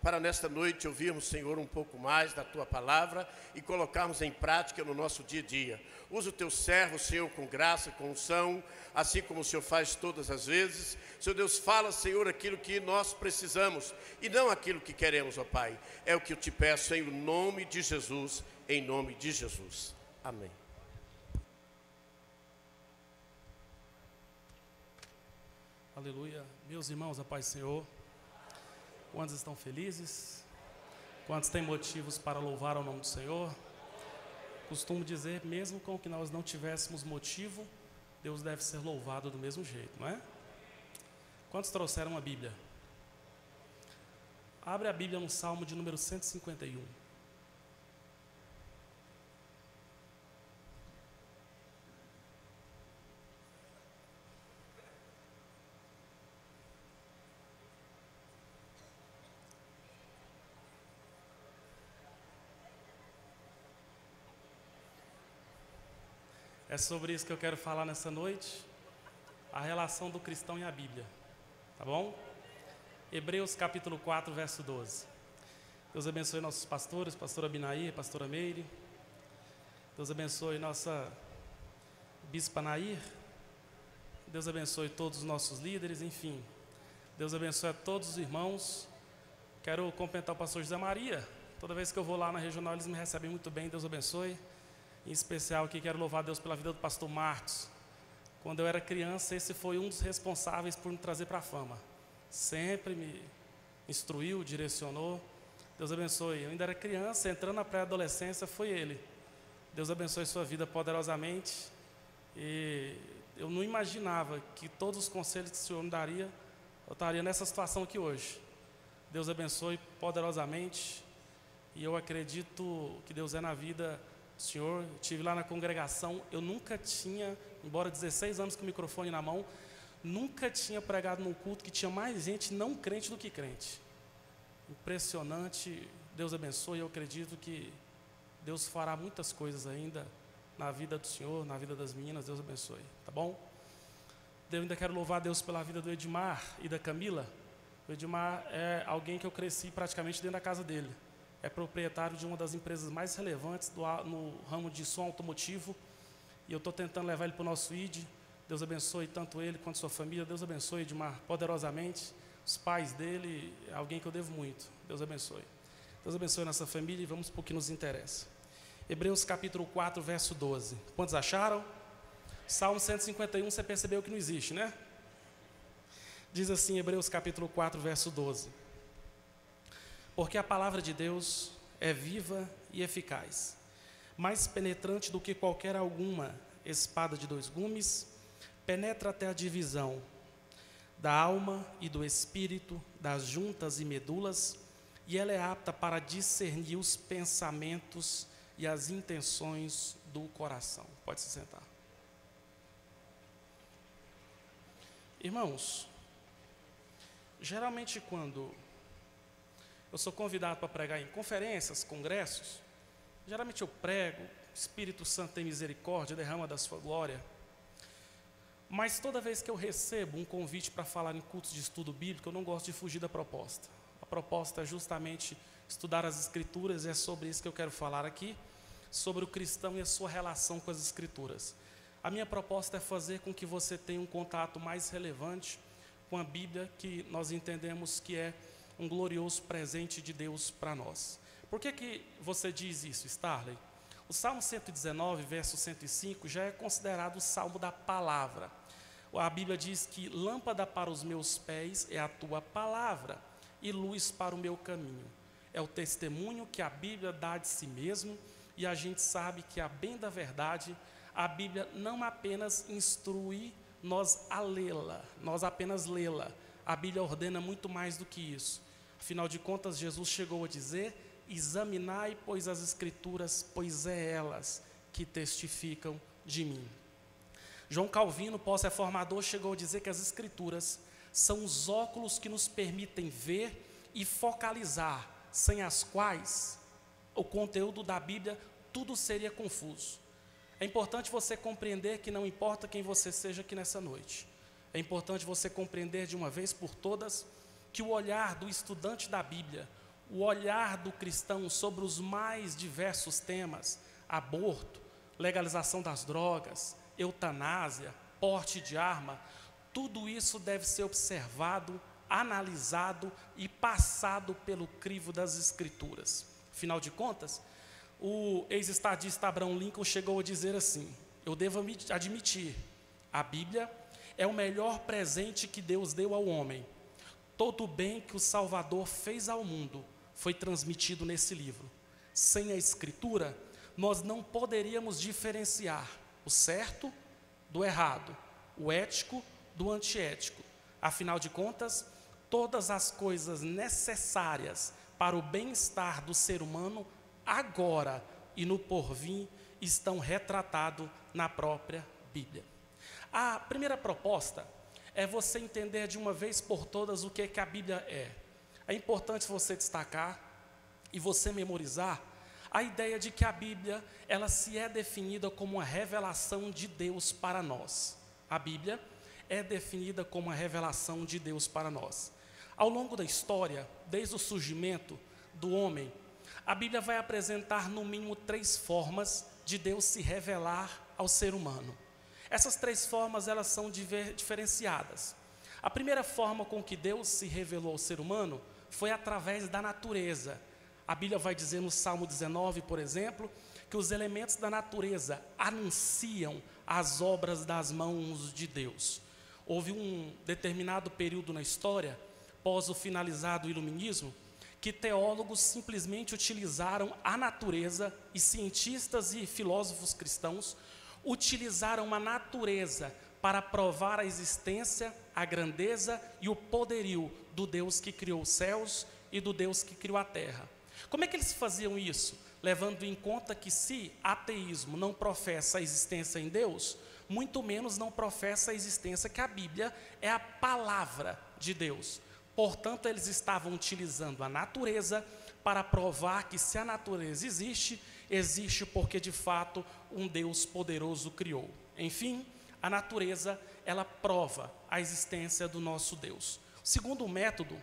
para nesta noite ouvirmos, Senhor, um pouco mais da Tua palavra e colocarmos em prática no nosso dia a dia. Usa o Teu servo, Senhor, com graça, com unção, assim como o Senhor faz todas as vezes. Senhor Deus, fala, Senhor, aquilo que nós precisamos e não aquilo que queremos, ó Pai. É o que eu te peço em nome de Jesus, em nome de Jesus. Amém. Aleluia. Meus irmãos, a paz do Senhor. Quantos estão felizes? Quantos têm motivos para louvar o nome do Senhor? Costumo dizer, mesmo com que nós não tivéssemos motivo, Deus deve ser louvado do mesmo jeito, não é? Quantos trouxeram a Bíblia? Abre a Bíblia no Salmo de número 151. É sobre isso que eu quero falar nessa noite, a relação do cristão e a Bíblia, tá bom? Hebreus capítulo 4, verso 12. Deus abençoe nossos pastores, pastora Binaí, pastora Meire. Deus abençoe nossa bispa Nair. Deus abençoe todos os nossos líderes, enfim. Deus abençoe a todos os irmãos. Quero cumprimentar o pastor José Maria. Toda vez que eu vou lá na regional, eles me recebem muito bem, Deus abençoe. Em especial aqui quero louvar Deus pela vida do pastor Marcos. Quando eu era criança, esse foi um dos responsáveis por me trazer para a fama. Sempre me instruiu, direcionou. Deus abençoe. Eu ainda era criança, entrando na pré-adolescência, foi ele. Deus abençoe sua vida poderosamente. E eu não imaginava que todos os conselhos que o Senhor me daria, eu estaria nessa situação aqui hoje. Deus abençoe poderosamente. E eu acredito que Deus é na vida do Senhor. Eu estive lá na congregação, eu nunca tinha, embora 16 anos com o microfone na mão, nunca tinha pregado num culto que tinha mais gente não crente do que crente. Impressionante. Deus abençoe. Eu acredito que Deus fará muitas coisas ainda na vida do Senhor, na vida das meninas. Deus abençoe, tá bom? Eu ainda quero louvar Deus pela vida do Edmar e da Camila. O Edmar é alguém que eu cresci praticamente dentro da casa dele. É proprietário de uma das empresas mais relevantes no ramo de som automotivo. E eu estou tentando levar ele para o nosso ID. Deus abençoe tanto ele quanto sua família. Deus abençoe Edmar poderosamente. Os pais dele, é alguém que eu devo muito. Deus abençoe. Deus abençoe nossa família e vamos para o que nos interessa. Hebreus capítulo 4, verso 12. Quantos acharam? Salmo 151, você percebeu que não existe, né? Diz assim, Hebreus capítulo 4, verso 12. Porque a palavra de Deus é viva e eficaz, mais penetrante do que qualquer alguma espada de dois gumes, penetra até a divisão da alma e do espírito, das juntas e medulas, e ela é apta para discernir os pensamentos e as intenções do coração. Pode se sentar. Irmãos, geralmente quando eu sou convidado para pregar em conferências, congressos, geralmente eu prego, Espírito Santo tem misericórdia, derrama da sua glória. Mas toda vez que eu recebo um convite para falar em cultos de estudo bíblico, eu não gosto de fugir da proposta. A proposta é justamente estudar as Escrituras, e é sobre isso que eu quero falar aqui, sobre o cristão e a sua relação com as Escrituras. A minha proposta é fazer com que você tenha um contato mais relevante com a Bíblia, que nós entendemos que é um glorioso presente de Deus para nós. Por que você diz isso, Starley? O Salmo 119, verso 105, já é considerado o Salmo da palavra. A Bíblia diz que lâmpada para os meus pés é a tua palavra e luz para o meu caminho. É o testemunho que a Bíblia dá de si mesmo, e a gente sabe que, a bem da verdade, a Bíblia não apenas instrui nós a lê-la, nós apenas lê-la. A Bíblia ordena muito mais do que isso. Afinal de contas, Jesus chegou a dizer: examinai, pois, as Escrituras, pois é elas que testificam de mim. João Calvino, pós-reformador, chegou a dizer que as Escrituras são os óculos que nos permitem ver e focalizar, sem as quais o conteúdo da Bíblia tudo seria confuso. É importante você compreender que não importa quem você seja aqui nessa noite, é importante você compreender de uma vez por todas que o olhar do estudante da Bíblia, o olhar do cristão sobre os mais diversos temas, aborto, legalização das drogas, eutanásia, porte de arma, tudo isso deve ser observado, analisado e passado pelo crivo das Escrituras. Afinal de contas, o ex-estadista Abraham Lincoln chegou a dizer assim: eu devo admitir, a Bíblia é o melhor presente que Deus deu ao homem. Todo o bem que o Salvador fez ao mundo foi transmitido nesse livro. Sem a Escritura, nós não poderíamos diferenciar o certo do errado, o ético do antiético. Afinal de contas, todas as coisas necessárias para o bem-estar do ser humano, agora e no porvir, estão retratados na própria Bíblia. A primeira proposta é você entender de uma vez por todas o que a Bíblia é. É importante você destacar e você memorizar a ideia de que a Bíblia, ela se é definida como uma revelação de Deus para nós. A Bíblia é definida como uma revelação de Deus para nós. Ao longo da história, desde o surgimento do homem, a Bíblia vai apresentar no mínimo 3 formas de Deus se revelar ao ser humano. Essas 3 formas, elas são diferenciadas. A primeira forma com que Deus se revelou ao ser humano foi através da natureza. A Bíblia vai dizer no Salmo 19, por exemplo, que os elementos da natureza anunciam as obras das mãos de Deus. Houve um determinado período na história, após o finalizado iluminismo, que teólogos simplesmente utilizaram a natureza, e cientistas e filósofos cristãos utilizaram a natureza para provar a existência, a grandeza e o poderio do Deus que criou os céus e do Deus que criou a terra. Como é que eles faziam isso? Levando em conta que se ateísmo não professa a existência em Deus, muito menos não professa a existência que a Bíblia é a palavra de Deus. Portanto, eles estavam utilizando a natureza para provar que se a natureza existe, existe porque de fato um Deus poderoso criou. Enfim, a natureza, ela prova a existência do nosso Deus. O segundo método,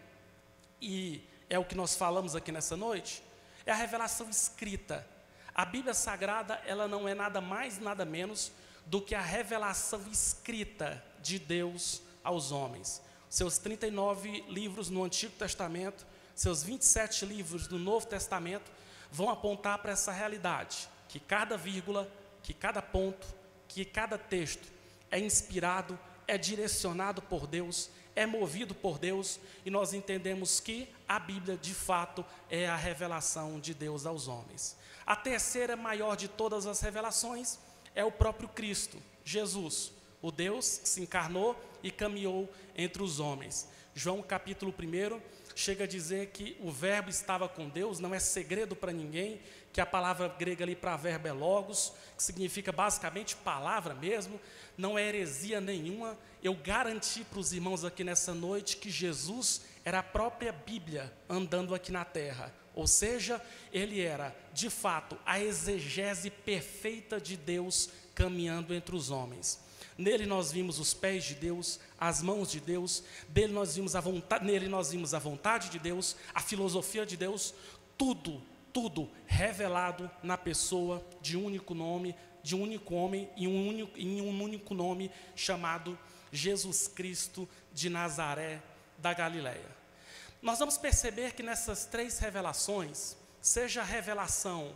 e é o que nós falamos aqui nessa noite, é a revelação escrita. A Bíblia Sagrada, ela não é nada mais, nada menos do que a revelação escrita de Deus aos homens. Seus 39 livros no Antigo Testamento, seus 27 livros no Novo Testamento, vão apontar para essa realidade, que cada vírgula, que cada ponto, que cada texto é inspirado, é direcionado por Deus, é movido por Deus, e nós entendemos que a Bíblia, de fato, é a revelação de Deus aos homens. A terceira maior de todas as revelações é o próprio Cristo, Jesus, o Deus que se encarnou e caminhou entre os homens. João capítulo 1 chega a dizer que o verbo estava com Deus, não é segredo para ninguém, que a palavra grega ali para verbo é logos, que significa basicamente palavra mesmo, não é heresia nenhuma. Eu garanti para os irmãos aqui nessa noite que Jesus era a própria Bíblia andando aqui na terra, ou seja, ele era de fato a exegese perfeita de Deus caminhando entre os homens. Nele nós vimos os pés de Deus, as mãos de Deus, nele nós vimos a vontade de Deus, a filosofia de Deus, tudo revelado na pessoa de um único nome, de um único homem em um único nome chamado Jesus Cristo de Nazaré da Galileia. Nós vamos perceber que nessas 3 revelações, seja a revelação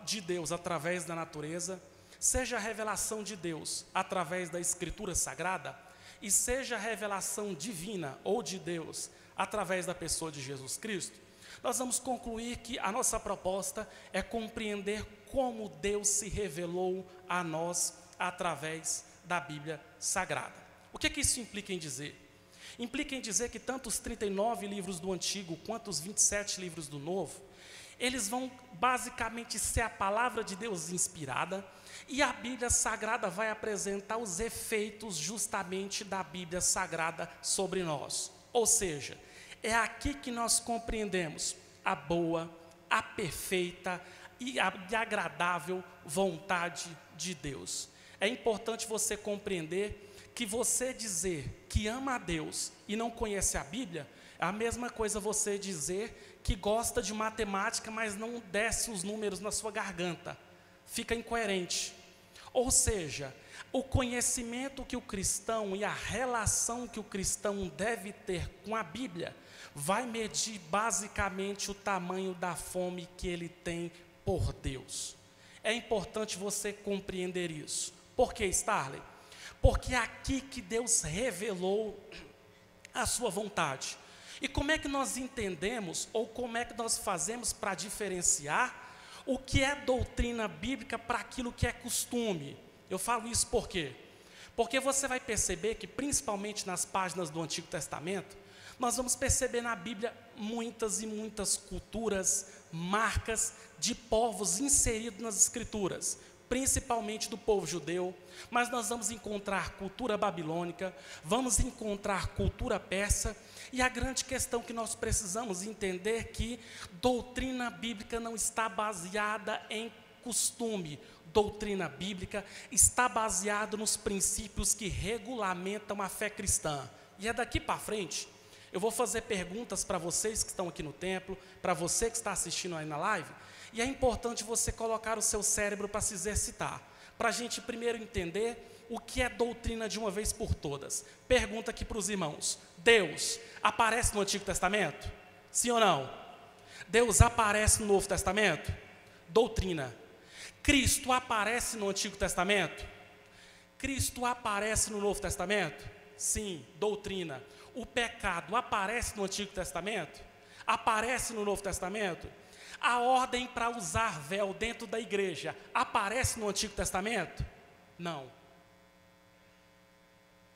de Deus através da natureza, seja a revelação de Deus através da Escritura Sagrada, e seja a revelação divina ou de Deus através da pessoa de Jesus Cristo, nós vamos concluir que a nossa proposta é compreender como Deus se revelou a nós através da Bíblia Sagrada. O que isso implica em dizer? Implica em dizer que tanto os 39 livros do Antigo quanto os 27 livros do Novo, eles vão basicamente ser a palavra de Deus inspirada, e a Bíblia Sagrada vai apresentar os efeitos justamente da Bíblia Sagrada sobre nós. Ou seja, é aqui que nós compreendemos a boa, a perfeita e a agradável vontade de Deus. É importante você compreender que você dizer que ama a Deus e não conhece a Bíblia, é a mesma coisa você dizer que gosta de matemática, mas não desce os números na sua garganta. Fica incoerente. Ou seja, o conhecimento que o cristão e a relação que o cristão deve ter com a Bíblia vai medir basicamente o tamanho da fome que ele tem por Deus. É importante você compreender isso. Por que, Starley? Porque é aqui que Deus revelou a sua vontade. E como é que nós entendemos, ou como é que nós fazemos para diferenciar o que é doutrina bíblica para aquilo que é costume? Eu falo isso por quê? Porque você vai perceber que, principalmente nas páginas do Antigo Testamento, nós vamos perceber na Bíblia muitas e muitas culturas, marcas de povos inseridos nas Escrituras, principalmente do povo judeu, mas nós vamos encontrar cultura babilônica, vamos encontrar cultura persa, e a grande questão que nós precisamos entender é que doutrina bíblica não está baseada em costume. Doutrina bíblica está baseada nos princípios que regulamentam a fé cristã. E é daqui para frente, eu vou fazer perguntas para vocês que estão aqui no templo, para você que está assistindo aí na live, e é importante você colocar o seu cérebro para se exercitar, para a gente primeiro entender o que é doutrina de uma vez por todas. Pergunta aqui para os irmãos: Deus aparece no Antigo Testamento? Sim ou não? Deus aparece no Novo Testamento? Doutrina. Cristo aparece no Antigo Testamento? Cristo aparece no Novo Testamento? Sim, doutrina. O pecado aparece no Antigo Testamento? Aparece no Novo Testamento? A ordem para usar véu dentro da igreja aparece no Antigo Testamento? Não.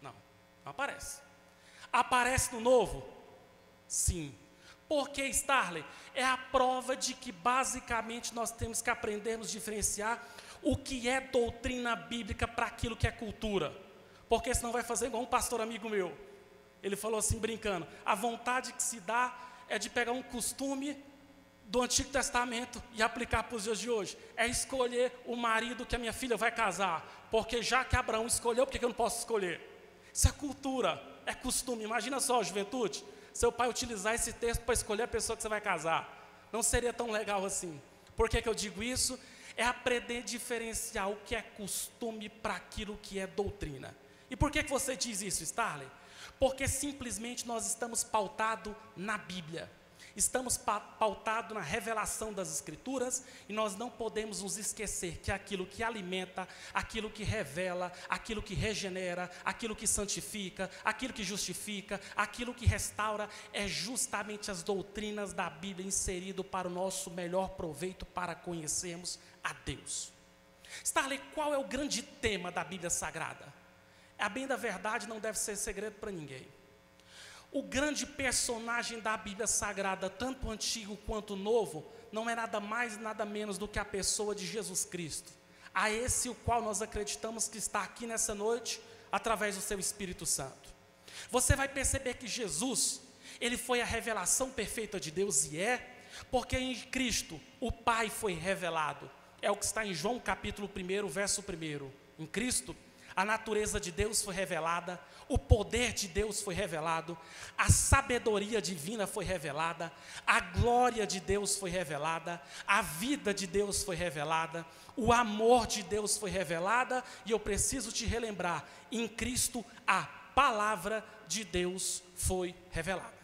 Não aparece. Aparece no Novo? Sim. Por que, Starley? É a prova de que basicamente nós temos que aprendermos a diferenciar o que é doutrina bíblica para aquilo que é cultura. Porque senão vai fazer igual um pastor amigo meu. Ele falou assim brincando: a vontade que se dá é de pegar um costume do Antigo Testamento e aplicar para os dias de hoje. É escolher o marido que a minha filha vai casar, porque já que Abraão escolheu, por que eu não posso escolher? Isso é cultura, é costume. Imagina só, juventude, seu pai utilizar esse texto para escolher a pessoa que você vai casar. Não seria tão legal assim. Por que eu digo isso? É aprender a diferenciar o que é costume para aquilo que é doutrina. E por que você diz isso, Starley? Porque simplesmente nós estamos pautados na Bíblia. Estamos pautados na revelação das Escrituras, e nós não podemos nos esquecer que aquilo que alimenta, aquilo que revela, aquilo que regenera, aquilo que santifica, aquilo que justifica, aquilo que restaura, é justamente as doutrinas da Bíblia inserido para o nosso melhor proveito, para conhecermos a Deus. Starley, qual é o grande tema da Bíblia Sagrada? A bem da verdade não deve ser segredo para ninguém. O grande personagem da Bíblia Sagrada, tanto o Antigo quanto o Novo, não é nada mais, nada menos do que a pessoa de Jesus Cristo. A esse o qual nós acreditamos que está aqui nessa noite, através do seu Espírito Santo. Você vai perceber que Jesus, ele foi a revelação perfeita de Deus, e porque em Cristo o Pai foi revelado. É o que está em João capítulo 1, verso 1. Em Cristo, a natureza de Deus foi revelada, o poder de Deus foi revelado, a sabedoria divina foi revelada, a glória de Deus foi revelada, a vida de Deus foi revelada, o amor de Deus foi revelada, e eu preciso te relembrar, em Cristo a palavra de Deus foi revelada.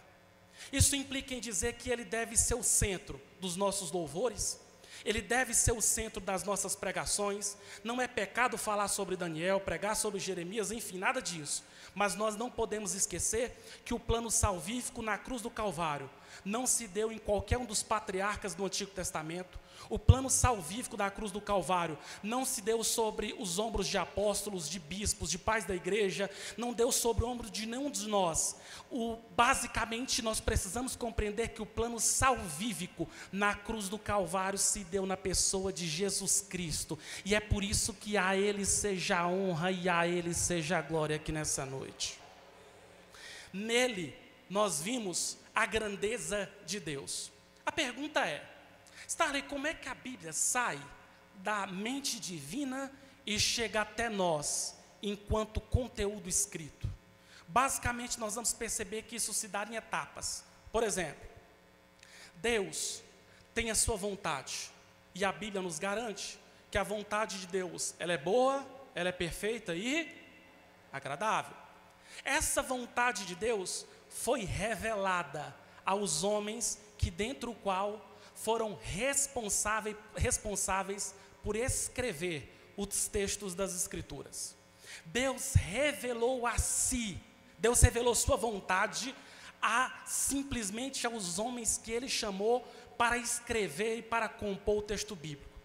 Isso implica em dizer que Ele deve ser o centro dos nossos louvores, Ele deve ser o centro das nossas pregações. Não é pecado falar sobre Daniel, pregar sobre Jeremias, enfim, nada disso. Mas nós não podemos esquecer que o plano salvífico na cruz do Calvário não se deu em qualquer um dos patriarcas do Antigo Testamento. O plano salvífico da cruz do Calvário não se deu sobre os ombros de apóstolos, de bispos, de pais da igreja, não deu sobre o ombro de nenhum de nós. Basicamente, nós precisamos compreender que o plano salvífico na cruz do Calvário se deu na pessoa de Jesus Cristo. E é por isso que a Ele seja a honra e a Ele seja a glória aqui nessa noite. Nele, nós vimos a grandeza de Deus. A pergunta é: Starley, como é que a Bíblia sai da mente divina e chega até nós, enquanto conteúdo escrito? Basicamente, nós vamos perceber que isso se dá em etapas. Por exemplo, Deus tem a sua vontade, e a Bíblia nos garante que a vontade de Deus, ela é boa, ela é perfeita e agradável. Essa vontade de Deus foi revelada aos homens que dentro do qual foram responsáveis por escrever os textos das Escrituras. Deus revelou a si, Deus revelou sua vontade simplesmente aos homens que Ele chamou para escrever e para compor o texto bíblico.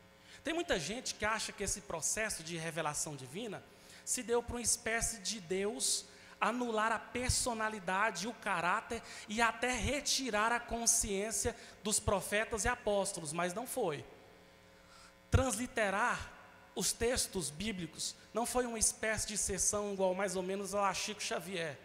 Tem muita gente que acha que esse processo de revelação divina se deu por uma espécie de Deus anular a personalidade e o caráter e até retirar a consciência dos profetas e apóstolos, mas não foi. Transliterar os textos bíblicos não foi uma espécie de sessão igual mais ou menos a Chico Xavier.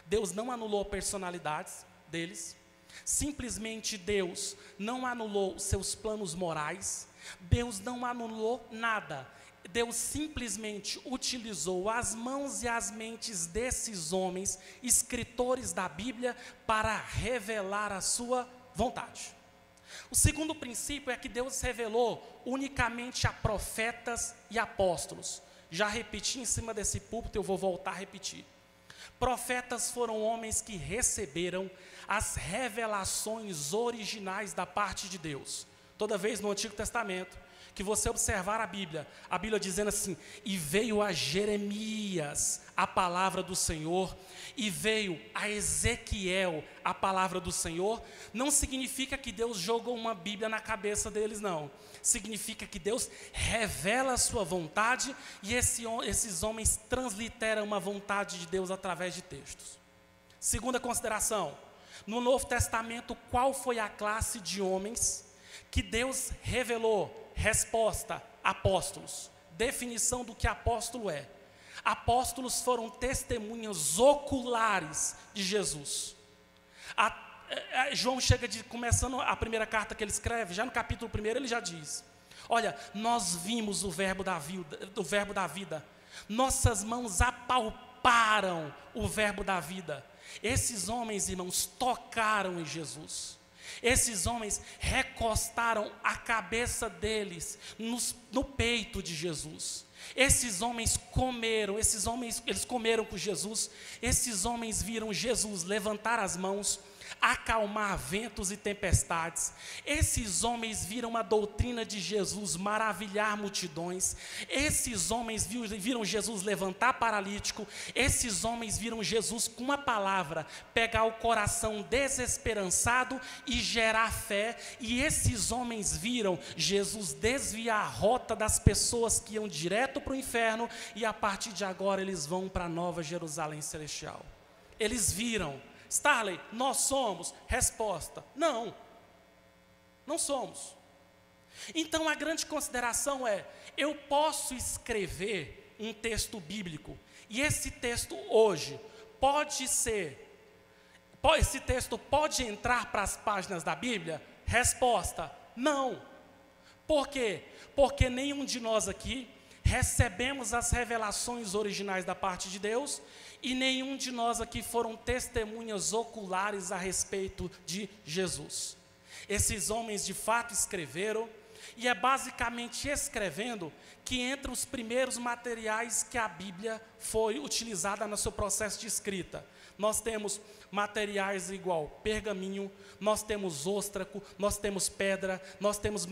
Deus não anulou personalidades deles, simplesmente Deus não anulou seus planos morais, Deus não anulou nada. Deus simplesmente utilizou as mãos e as mentes desses homens, escritores da Bíblia, para revelar a sua vontade. O segundo princípio é que Deus revelou unicamente a profetas e apóstolos. Já repeti em cima desse púlpito, eu vou voltar a repetir. Profetas foram homens que receberam as revelações originais da parte de Deus. Toda vez no Antigo Testamento que você observar a Bíblia dizendo assim: e veio a Jeremias a palavra do Senhor, e veio a Ezequiel a palavra do Senhor, não significa que Deus jogou uma Bíblia na cabeça deles, não. Significa que Deus revela a sua vontade, e esses homens transliteram uma vontade de Deus através de textos. Segunda consideração: no Novo Testamento, qual foi a classe de homens que Deus revelou? Resposta: apóstolos. Definição do que apóstolo é: apóstolos foram testemunhas oculares de Jesus. João começando a primeira carta que ele escreve, já no capítulo 1 ele já diz: olha, nós vimos o verbo da vida, nossas mãos apalparam o verbo da vida. Esses homens, irmãos, tocaram em Jesus. Esses homens recostaram a cabeça deles no peito de Jesus. Esses homens eles comeram com Jesus. Esses homens viram Jesus levantar as mãos, acalmar ventos e tempestades. Esses homens viram a doutrina de Jesus maravilhar multidões. Esses homens viram Jesus levantar paralítico. Esses homens viram Jesus, com uma palavra, pegar o coração desesperançado e gerar fé. E esses homens viram Jesus desviar a rota das pessoas que iam direto para o inferno, e a partir de agora eles vão para a Nova Jerusalém Celestial. Eles viram. Starley, nós somos? Resposta: não, não somos. Então a grande consideração é: eu posso escrever um texto bíblico, e esse texto hoje esse texto pode entrar para as páginas da Bíblia? Resposta: não. Por quê? Porque nenhum de nós aqui recebemos as revelações originais da parte de Deus, e nenhum de nós aqui foram testemunhas oculares a respeito de Jesus. Esses homens de fato escreveram, e é basicamente escrevendo que entre os primeiros materiais que a Bíblia foi utilizada no seu processo de escrita. Nós temos materiais igual pergaminho, nós temos óstraco, nós temos pedra, nós temos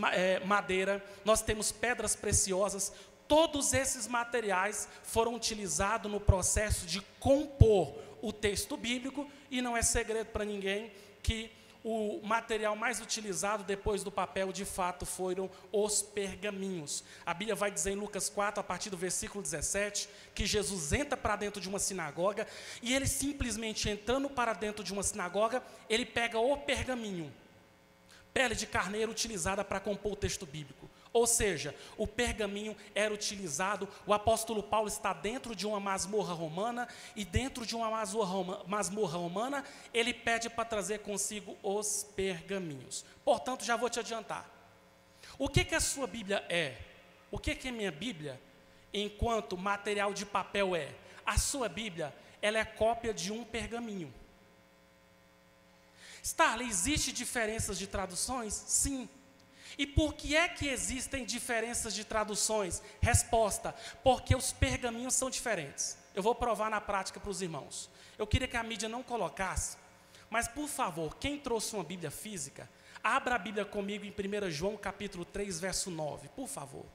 madeira, nós temos pedras preciosas. Todos esses materiais foram utilizados no processo de compor o texto bíblico, e não é segredo para ninguém que o material mais utilizado depois do papel, de fato, foram os pergaminhos. A Bíblia vai dizer em Lucas 4, a partir do versículo 17, que Jesus entra para dentro de uma sinagoga, e ele simplesmente entrando para dentro de uma sinagoga, ele pega o pergaminho, pele de carneiro utilizada para compor o texto bíblico. Ou seja, o pergaminho era utilizado. O apóstolo Paulo está dentro de uma masmorra romana, e dentro de uma masmorra romana, ele pede para trazer consigo os pergaminhos. Portanto, já vou te adiantar. O que a sua Bíblia é? O que a minha Bíblia, enquanto material de papel, é? A sua Bíblia, ela é cópia de um pergaminho. Starley, existe diferenças de traduções? Sim. E por que é que existem diferenças de traduções? Resposta: porque os pergaminhos são diferentes. Eu vou provar na prática para os irmãos. Eu queria que a mídia não colocasse, mas por favor, quem trouxe uma Bíblia física, abra a Bíblia comigo em 1 João capítulo 3, verso 9, por favor.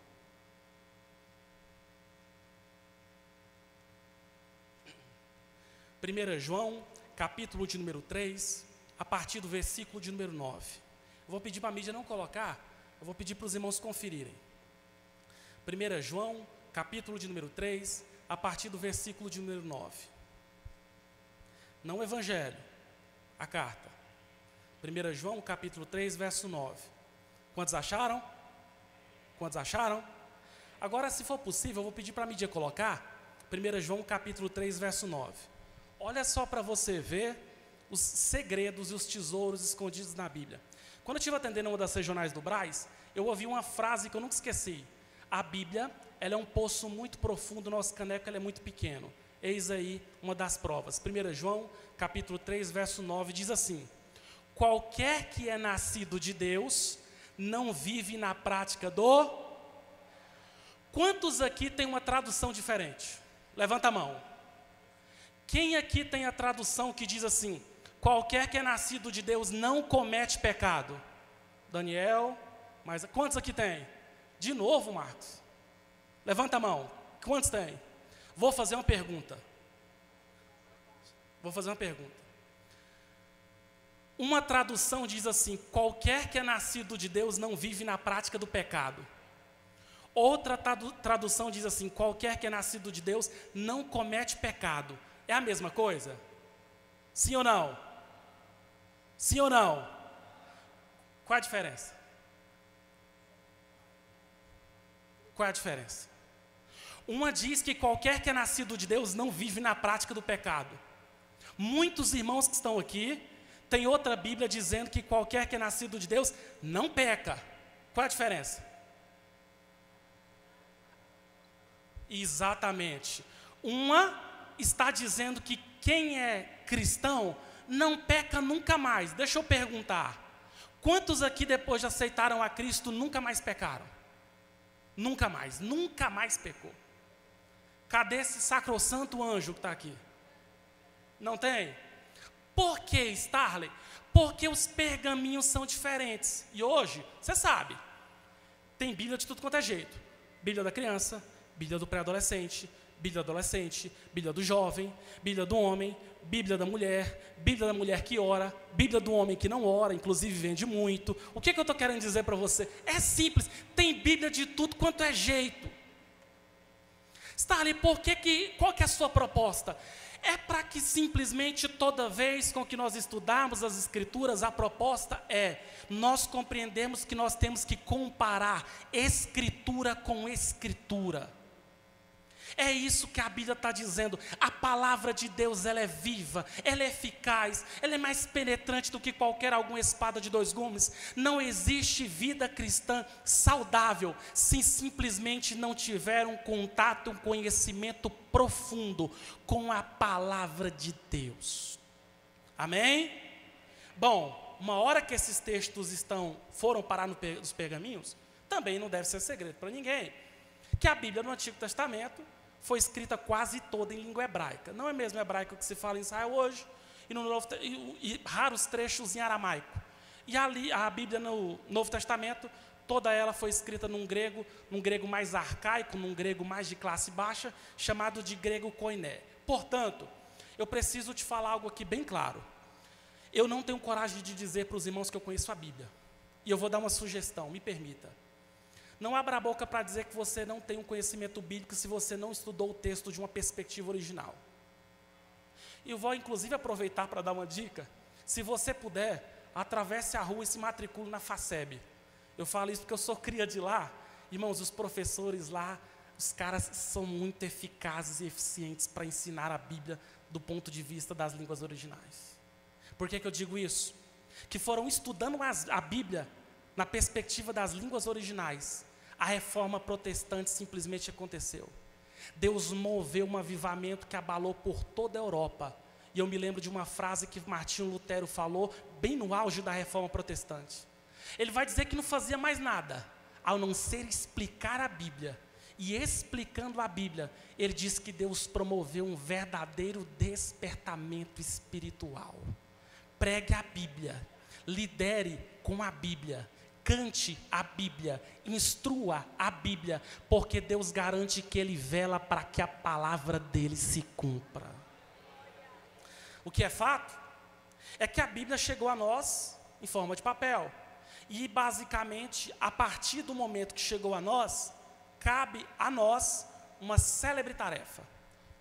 1 João, capítulo de número 3, a partir do versículo de número 9. Eu vou pedir para a mídia não colocar, eu vou pedir para os irmãos conferirem. 1 João, capítulo de número 3, a partir do versículo de número 9. Não o Evangelho, a carta. 1 João, capítulo 3, verso 9. Quantos acharam? Quantos acharam? Agora, se for possível, eu vou pedir para a mídia colocar 1 João, capítulo 3, verso 9. Olha só para você ver os segredos e os tesouros escondidos na Bíblia. Quando eu estive atendendo uma das regionais do Brás, eu ouvi uma frase que eu nunca esqueci. A Bíblia, ela é um poço muito profundo, o nosso caneco é muito pequeno. Eis aí uma das provas. 1 João, capítulo 3, verso 9, diz assim: qualquer que é nascido de Deus, não vive na prática do... Quantos aqui tem uma tradução diferente? Levanta a mão. Quem aqui tem a tradução que diz assim: qualquer que é nascido de Deus não comete pecado? Daniel, mas quantos aqui tem? De novo, Marcos. Levanta a mão. Quantos tem? Vou fazer uma pergunta. Uma tradução diz assim: qualquer que é nascido de Deus não vive na prática do pecado. Outra tradução diz assim: qualquer que é nascido de Deus não comete pecado. É a mesma coisa? Sim ou não? Sim ou não? Qual a diferença? Qual é a diferença? Uma diz que qualquer que é nascido de Deus não vive na prática do pecado. Muitos irmãos que estão aqui, tem outra Bíblia dizendo que qualquer que é nascido de Deus não peca. Qual é a diferença? Exatamente. Uma está dizendo que quem é cristão não peca nunca mais. Deixa eu perguntar. Quantos aqui depois de aceitaram a Cristo nunca mais pecaram? Nunca mais pecou. Cadê esse sacrossanto anjo que está aqui? Não tem? Por que, Starley? Porque os pergaminhos são diferentes. E hoje, você sabe, tem Bíblia de tudo quanto é jeito. Bíblia da criança, Bíblia do pré-adolescente, Bíblia do adolescente, Bíblia do jovem, Bíblia do homem, Bíblia da mulher que ora, Bíblia do homem que não ora, inclusive vende muito. O que eu estou querendo dizer para você? É simples, tem Bíblia de tudo quanto é jeito. Starley, qual que é a sua proposta? É para que simplesmente toda vez com que nós estudarmos as Escrituras, a proposta é nós compreendemos que nós temos que comparar Escritura com Escritura. É isso que a Bíblia está dizendo. A palavra de Deus, ela é viva, ela é eficaz, ela é mais penetrante do que alguma espada de dois gumes. Não existe vida cristã saudável se simplesmente não tiver um contato, um conhecimento profundo com a palavra de Deus. Amém? Bom, uma hora que esses textos foram parar nos pergaminhos, também não deve ser segredo para ninguém que a Bíblia no Antigo Testamento foi escrita quase toda em língua hebraica. Não é mesmo hebraico que se fala em Israel hoje, e raros trechos em aramaico. E ali, a Bíblia no Novo Testamento, toda ela foi escrita num grego mais arcaico, num grego mais de classe baixa, chamado de grego koiné. Portanto, eu preciso te falar algo aqui bem claro. Eu não tenho coragem de dizer para os irmãos que eu conheço a Bíblia. E eu vou dar uma sugestão, me permita. Não abra a boca para dizer que você não tem um conhecimento bíblico se você não estudou o texto de uma perspectiva original. E eu vou, inclusive, aproveitar para dar uma dica. Se você puder, atravesse a rua e se matricule na FACEB. Eu falo isso porque eu sou cria de lá. Irmãos, os professores lá, os caras são muito eficazes e eficientes para ensinar a Bíblia do ponto de vista das línguas originais. Por que eu digo isso? Que foram estudando a Bíblia na perspectiva das línguas originais. A reforma protestante simplesmente aconteceu. Deus moveu um avivamento que abalou por toda a Europa. E eu me lembro de uma frase que Martinho Lutero falou, bem no auge da Reforma Protestante. Ele vai dizer que não fazia mais nada, ao não ser explicar a Bíblia. E explicando a Bíblia, ele diz que Deus promoveu um verdadeiro despertamento espiritual. Pregue a Bíblia, lidere com a Bíblia, cante a Bíblia, instrua a Bíblia, porque Deus garante que Ele vela para que a palavra dEle se cumpra. O que é fato é que a Bíblia chegou a nós em forma de papel. E basicamente, a partir do momento que chegou a nós, cabe a nós uma célebre tarefa.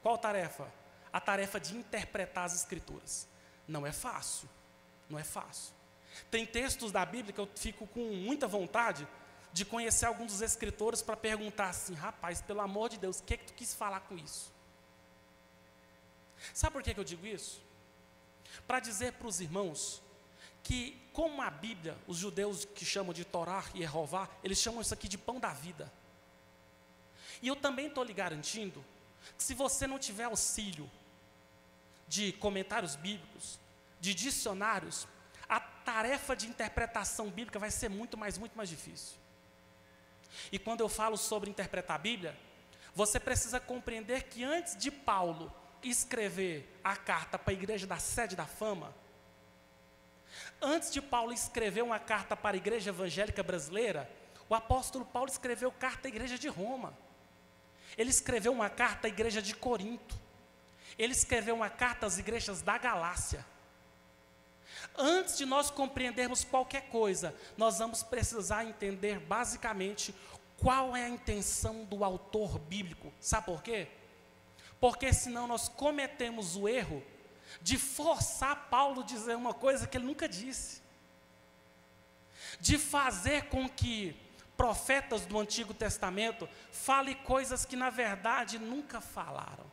Qual tarefa? A tarefa de interpretar as Escrituras. Não é fácil, não é fácil. Tem textos da Bíblia que eu fico com muita vontade de conhecer alguns dos escritores para perguntar assim, rapaz, pelo amor de Deus, o que tu quis falar com isso? Sabe por que eu digo isso? Para dizer para os irmãos que, como a Bíblia, os judeus que chamam de Torá e Jeová, eles chamam isso aqui de pão da vida. E eu também estou lhe garantindo que se você não tiver auxílio de comentários bíblicos, de dicionários, a tarefa de interpretação bíblica vai ser muito mais difícil. E quando eu falo sobre interpretar a Bíblia, você precisa compreender que antes de Paulo escrever a carta para a igreja da Sede da Fama, antes de Paulo escrever uma carta para a igreja evangélica brasileira, o apóstolo Paulo escreveu carta à igreja de Roma. Ele escreveu uma carta à igreja de Corinto. Ele escreveu uma carta às igrejas da Galácia. Antes de nós compreendermos qualquer coisa, nós vamos precisar entender basicamente qual é a intenção do autor bíblico. Sabe por quê? Porque senão nós cometemos o erro de forçar Paulo a dizer uma coisa que ele nunca disse. De fazer com que profetas do Antigo Testamento falem coisas que na verdade nunca falaram.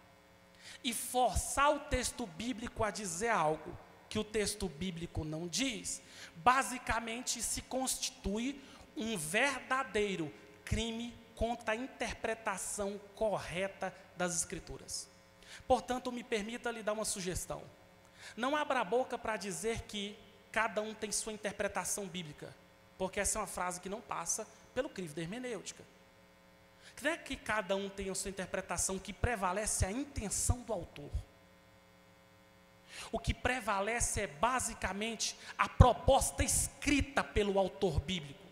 E forçar o texto bíblico a dizer algo que o texto bíblico não diz, basicamente se constitui um verdadeiro crime contra a interpretação correta das Escrituras. Portanto, me permita lhe dar uma sugestão. Não abra a boca para dizer que cada um tem sua interpretação bíblica, porque essa é uma frase que não passa pelo crivo da hermenêutica. Não é que cada um tenha a sua interpretação, que prevalece a intenção do autor. O que prevalece é basicamente a proposta escrita pelo autor bíblico.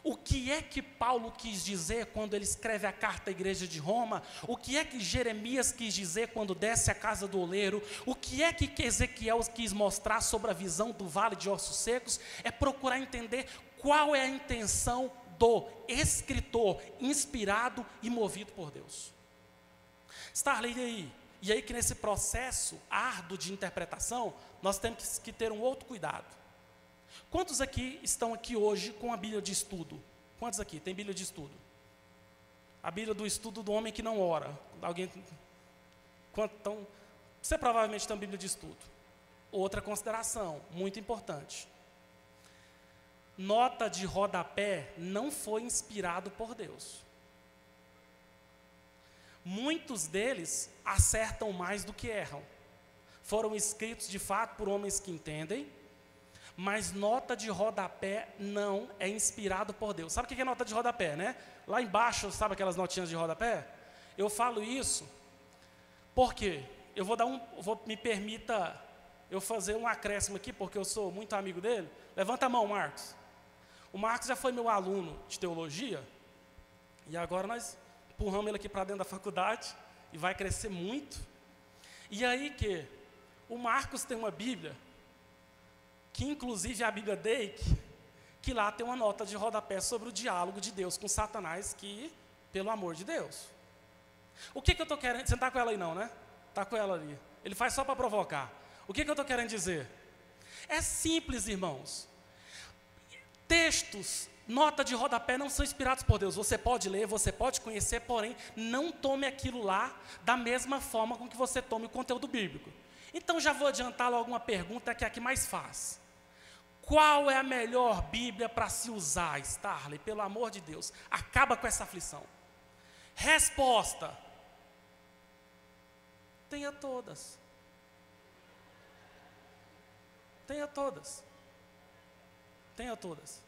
O que é que Paulo quis dizer quando ele escreve a carta à igreja de Roma? O que é que Jeremias quis dizer quando desce à casa do oleiro? O que é que Ezequiel quis mostrar sobre a visão do vale de ossos secos? É procurar entender qual é a intenção do escritor inspirado e movido por Deus. Starley, e aí que nesse processo árduo de interpretação, nós temos que ter um outro cuidado. Quantos aqui estão aqui hoje com a Bíblia de estudo? Quantos aqui tem Bíblia de estudo? A Bíblia do estudo do homem que não ora. Alguém? Então, você provavelmente tem a Bíblia de estudo. Outra consideração, muito importante. Nota de rodapé não foi inspirado por Deus. Muitos deles acertam mais do que erram. Foram escritos de fato por homens que entendem, mas nota de rodapé não é inspirado por Deus. Sabe o que é nota de rodapé, né? Lá embaixo, sabe aquelas notinhas de rodapé? Eu falo isso porque me permita eu fazer um acréscimo aqui, porque eu sou muito amigo dele. Levanta a mão, Marcos. O Marcos já foi meu aluno de teologia, e agora nós empurramos ele aqui para dentro da faculdade, e vai crescer muito. E aí que o Marcos tem uma Bíblia, que inclusive é a Bíblia Dake, que lá tem uma nota de rodapé sobre o diálogo de Deus com Satanás, que, pelo amor de Deus. O que eu estou querendo? Você não está com ela aí não, né? Está com ela ali. Ele faz só para provocar. O que eu estou querendo dizer? É simples, irmãos. Textos, nota de rodapé não são inspirados por Deus. Você pode ler, você pode conhecer, porém, não tome aquilo lá da mesma forma com que você tome o conteúdo bíblico. Então, já vou adiantar logo uma pergunta que é a que mais faz. Qual é a melhor Bíblia para se usar, Starley? Pelo amor de Deus, acaba com essa aflição. Resposta: tenha todas. Tenha todas. Tenha todas.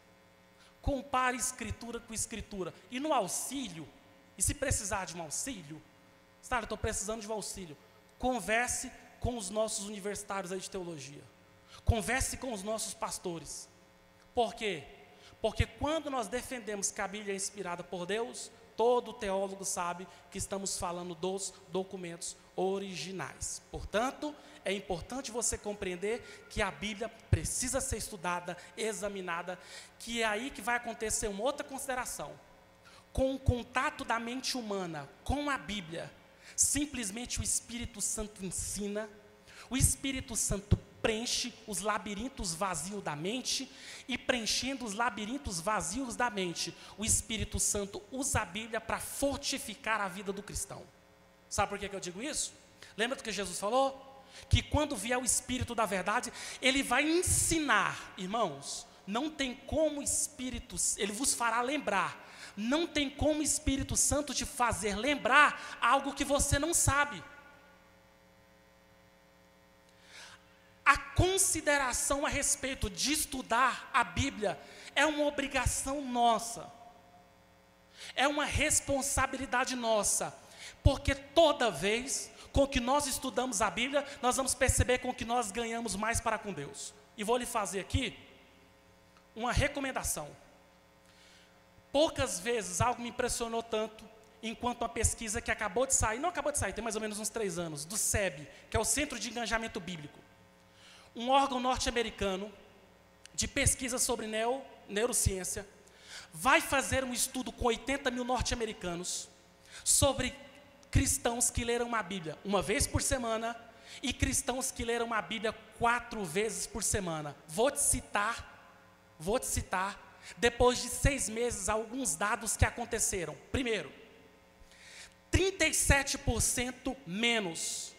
Compare escritura com escritura. E no auxílio, e se precisar de um auxílio, sabe, eu estou precisando de um auxílio, converse com os nossos universitários aí de teologia. Converse com os nossos pastores. Por quê? Porque quando nós defendemos que a Bíblia é inspirada por Deus, todo teólogo sabe que estamos falando dos documentos originais. Portanto, é importante você compreender que a Bíblia precisa ser estudada, examinada, que é aí que vai acontecer uma outra consideração. Com o contato da mente humana com a Bíblia, simplesmente o Espírito Santo ensina, o Espírito Santo preenche os labirintos vazios da mente, e preenchendo os labirintos vazios da mente, o Espírito Santo usa a Bíblia para fortificar a vida do cristão. Sabe por que eu digo isso? Lembra do que Jesus falou? Que quando vier o Espírito da verdade, ele vai ensinar. Irmãos, não tem como o Espírito, ele vos fará lembrar. Não tem como o Espírito Santo te fazer lembrar algo que você não sabe. A consideração a respeito de estudar a Bíblia é uma obrigação nossa. É uma responsabilidade nossa. Porque toda vez com que nós estudamos a Bíblia, nós vamos perceber com que nós ganhamos mais para com Deus. E vou lhe fazer aqui uma recomendação. Poucas vezes algo me impressionou tanto, enquanto uma pesquisa que acabou de sair, não acabou de sair, tem mais ou menos uns 3 anos, do SEB, que é o Centro de Engajamento Bíblico. Um órgão norte-americano de pesquisa sobre neurociência, vai fazer um estudo com 80 mil norte-americanos sobre cristãos que leram a Bíblia uma vez por semana e cristãos que leram a Bíblia 4 vezes por semana. Vou te citar, depois de 6 meses, alguns dados que aconteceram. Primeiro, 37% menos,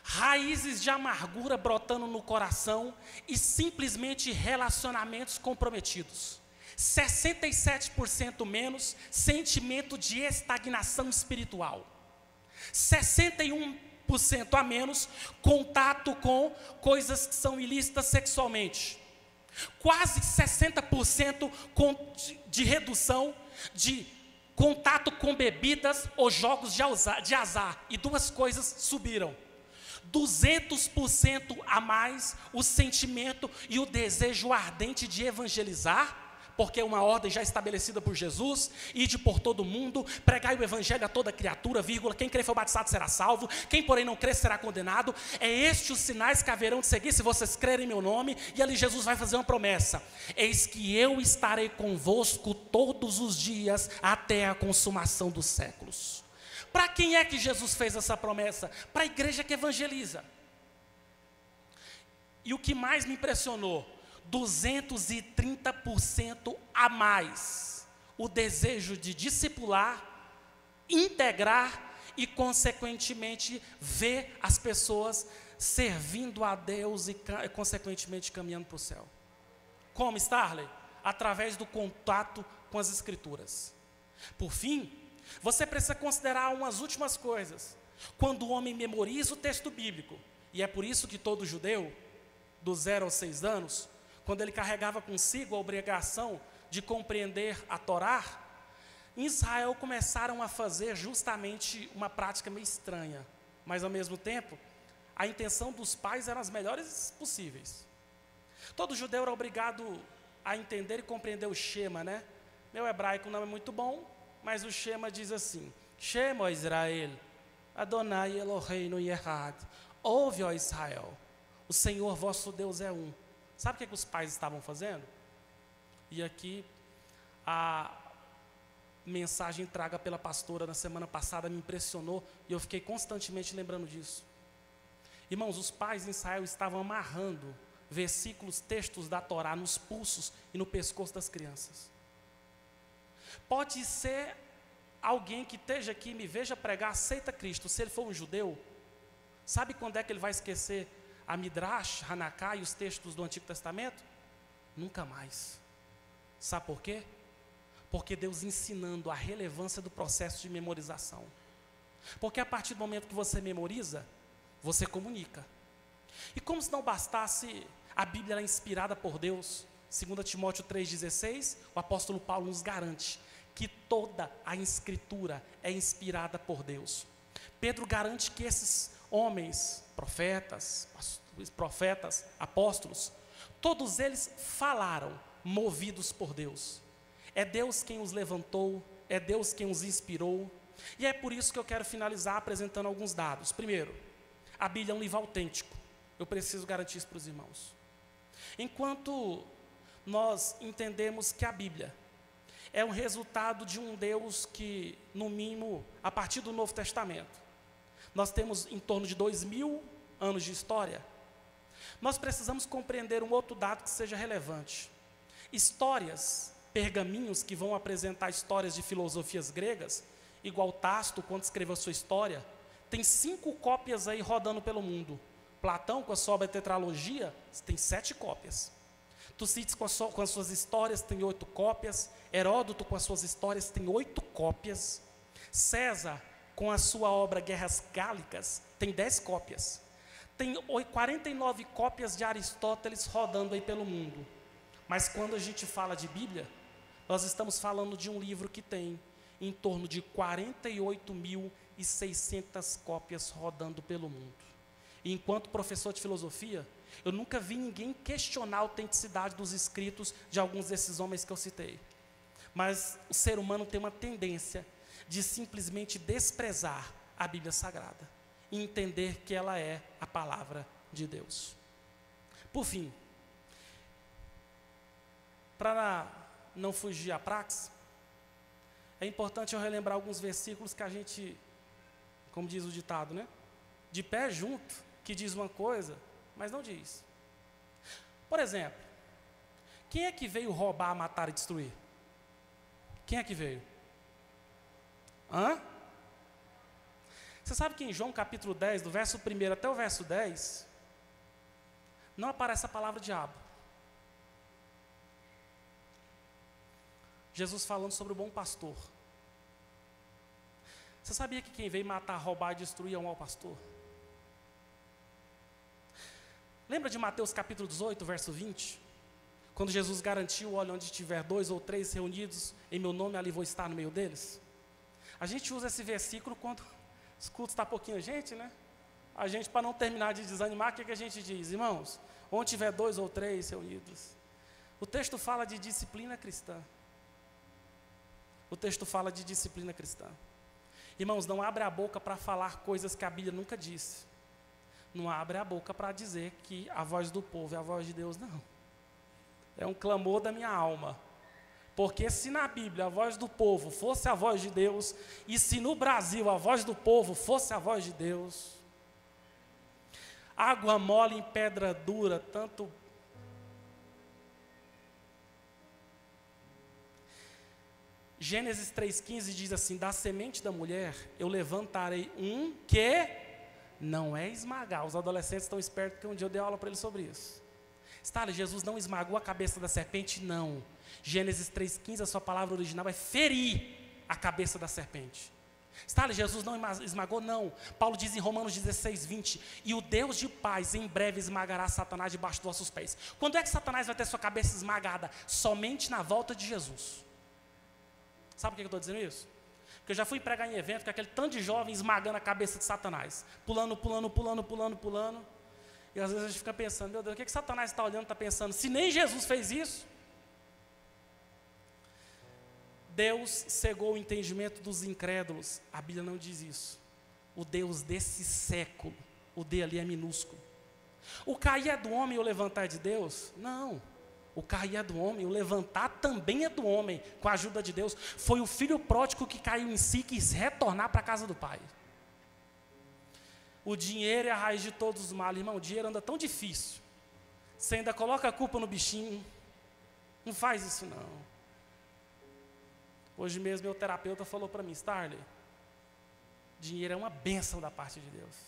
raízes de amargura brotando no coração e simplesmente relacionamentos comprometidos. 67% menos sentimento de estagnação espiritual. 61% a menos contato com coisas que são ilícitas sexualmente. Quase 60% de redução de contato com bebidas ou jogos de azar. E 2 coisas subiram. 200% a mais o sentimento e o desejo ardente de evangelizar, porque é uma ordem já estabelecida por Jesus, ide por todo mundo, pregai o evangelho a toda criatura, vírgula, quem crer e for batizado será salvo, quem porém não crer será condenado. É estes os sinais que haverão de seguir se vocês crerem em meu nome. E ali Jesus vai fazer uma promessa: eis que eu estarei convosco todos os dias até a consumação dos séculos. Para quem é que Jesus fez essa promessa? Para a igreja que evangeliza. E o que mais me impressionou, 230% a mais o desejo de discipular, integrar e, consequentemente, ver as pessoas servindo a Deus e, consequentemente, caminhando para o céu. Como, Starley? Através do contato com as Escrituras. Por fim, você precisa considerar umas últimas coisas. Quando o homem memoriza o texto bíblico, e é por isso que todo judeu, do 0 aos 6 anos, quando ele carregava consigo a obrigação de compreender a Torá, em Israel começaram a fazer justamente uma prática meio estranha, mas ao mesmo tempo, a intenção dos pais era as melhores possíveis. Todo judeu era obrigado a entender e compreender o Shema, né? Meu hebraico não é muito bom, mas o Shema diz assim: Shema Israel, Adonai Eloheinu Echad. Ouve, ó Israel, o Senhor vosso Deus é um. Sabe o que os pais estavam fazendo? E aqui a mensagem traga pela pastora na semana passada me impressionou e eu fiquei constantemente lembrando disso. Irmãos, os pais em Israel estavam amarrando versículos, textos da Torá nos pulsos e no pescoço das crianças. Pode ser alguém que esteja aqui, me veja pregar, aceita Cristo. Se ele for um judeu, sabe quando é que ele vai esquecer a Midrash, Hanaká e os textos do Antigo Testamento? Nunca mais. Sabe por quê? Porque Deus ensinando a relevância do processo de memorização. Porque a partir do momento que você memoriza, você comunica. E como se não bastasse, a Bíblia é inspirada por Deus. 2 Timóteo 3,16, o apóstolo Paulo nos garante que toda a Escritura é inspirada por Deus. Pedro garante que esses homens, profetas, apóstolos, todos eles falaram movidos por Deus. É Deus quem os levantou, é Deus quem os inspirou. E é por isso que eu quero finalizar apresentando alguns dados. Primeiro, a Bíblia é um livro autêntico. Eu preciso garantir isso para os irmãos. Enquanto nós entendemos que a Bíblia é o resultado de um Deus que, no mínimo, a partir do Novo Testamento, nós temos em torno de 2000 anos de história, nós precisamos compreender um outro dado que seja relevante. Histórias, pergaminhos que vão apresentar histórias de filosofias gregas, igual Tácito, quando escreveu sua história, tem 5 cópias aí rodando pelo mundo. Platão, com a sua obra Tetralogia, tem 7 cópias. Tucídides, com as suas histórias, tem 8 cópias. Heródoto, com as suas histórias, tem 8 cópias. César, com a sua obra Guerras Gálicas, tem 10 cópias. Tem 49 cópias de Aristóteles rodando aí pelo mundo. Mas quando a gente fala de Bíblia, nós estamos falando de um livro que tem em torno de 48.600 cópias rodando pelo mundo. E enquanto professor de filosofia, eu nunca vi ninguém questionar a autenticidade dos escritos de alguns desses homens que eu citei. Mas o ser humano tem uma tendência de simplesmente desprezar a Bíblia Sagrada e entender que ela é a palavra de Deus. Por fim, para não fugir à praxe, é importante eu relembrar alguns versículos que a gente, como diz o ditado, né? De pé junto, que diz uma coisa, mas não diz. Por exemplo, quem é que veio roubar, matar e destruir? Quem é que veio? Você sabe que em João capítulo 10, do verso 1 até o verso 10, não aparece a palavra diabo. Jesus falando sobre o bom pastor. Você sabia que quem veio matar, roubar e destruir é o mau pastor? Lembra de Mateus capítulo 18, verso 20? Quando Jesus garantiu, olha, onde tiver 2 ou 3 reunidos em meu nome, ali vou estar no meio deles. A gente usa esse versículo quando os cultos estão pouquinho gente, né? A gente, para não terminar de desanimar, o que a gente diz? Irmãos, onde tiver 2 ou 3 reunidos. O texto fala de disciplina cristã. O texto fala de disciplina cristã. Irmãos, não abre a boca para falar coisas que a Bíblia nunca disse. Não abre a boca para dizer que a voz do povo é a voz de Deus, não. É um clamor da minha alma. Porque se na Bíblia a voz do povo fosse a voz de Deus, e se no Brasil a voz do povo fosse a voz de Deus, água mole em pedra dura, tanto... Gênesis 3,15 diz assim, da semente da mulher eu levantarei um que não é esmagar. Os adolescentes estão espertos, porque um dia eu dei aula para eles sobre isso. Está, Jesus não esmagou a cabeça da serpente? Não. Gênesis 3,15, a sua palavra original é ferir a cabeça da serpente. Está, Jesus não esmagou? Não. Paulo diz em Romanos 16:20, e o Deus de paz em breve esmagará Satanás debaixo dos vossos pés. Quando é que Satanás vai ter sua cabeça esmagada? Somente na volta de Jesus. Sabe por que eu estou dizendo isso? Porque eu já fui pregar em evento com aquele tanto de jovem esmagando a cabeça de Satanás. Pulando. E às vezes a gente fica pensando, meu Deus, o que Satanás está olhando, está pensando? Se nem Jesus fez isso. Deus cegou o entendimento dos incrédulos. A Bíblia não diz isso. O Deus desse século, o D ali é minúsculo. O cair é do homem e o levantar é de Deus? Não. O cair é do homem, o levantar também é do homem, com a ajuda de Deus. Foi o filho pródigo que caiu em si e quis retornar para a casa do pai. O dinheiro é a raiz de todos os males. Irmão, o dinheiro anda tão difícil. Você ainda coloca a culpa no bichinho. Não faz isso não. Hoje mesmo meu terapeuta falou para mim, Starley, dinheiro é uma bênção da parte de Deus.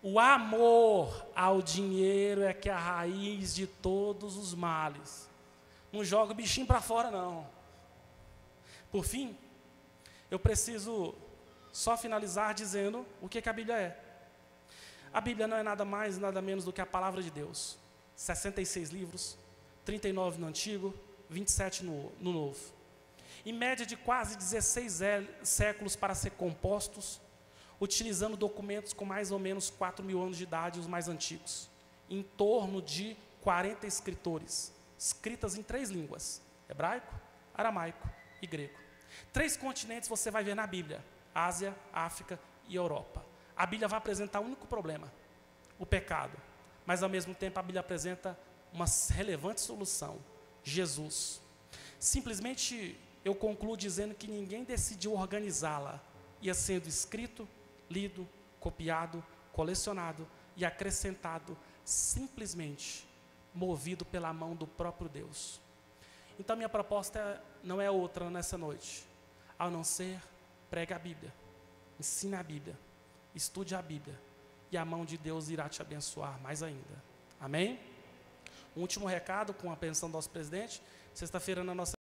O amor ao dinheiro é que é a raiz de todos os males. Não joga o bichinho para fora, não. Por fim, eu preciso só finalizar dizendo o que a Bíblia é. A Bíblia não é nada mais, nada menos do que a palavra de Deus. 66 livros, 39 no Antigo, 27 no Novo. Em média de quase 16 séculos para ser compostos, utilizando documentos com mais ou menos 4.000 anos de idade, os mais antigos. Em torno de 40 escritores, escritas em 3 línguas: hebraico, aramaico e grego. 3 continentes você vai ver na Bíblia: Ásia, África e Europa. A Bíblia vai apresentar um único problema: o pecado. Mas, ao mesmo tempo, a Bíblia apresenta uma relevante solução: Jesus. Simplesmente, eu concluo dizendo que ninguém decidiu organizá-la. Ia sendo escrito, lido, copiado, colecionado e acrescentado, simplesmente movido pela mão do próprio Deus. Então, minha proposta não é outra nessa noite, a não ser: pregue a Bíblia, ensine a Bíblia, estude a Bíblia, e a mão de Deus irá te abençoar mais ainda. Amém? Um último recado, com a pensão do nosso presidente: sexta-feira na nossa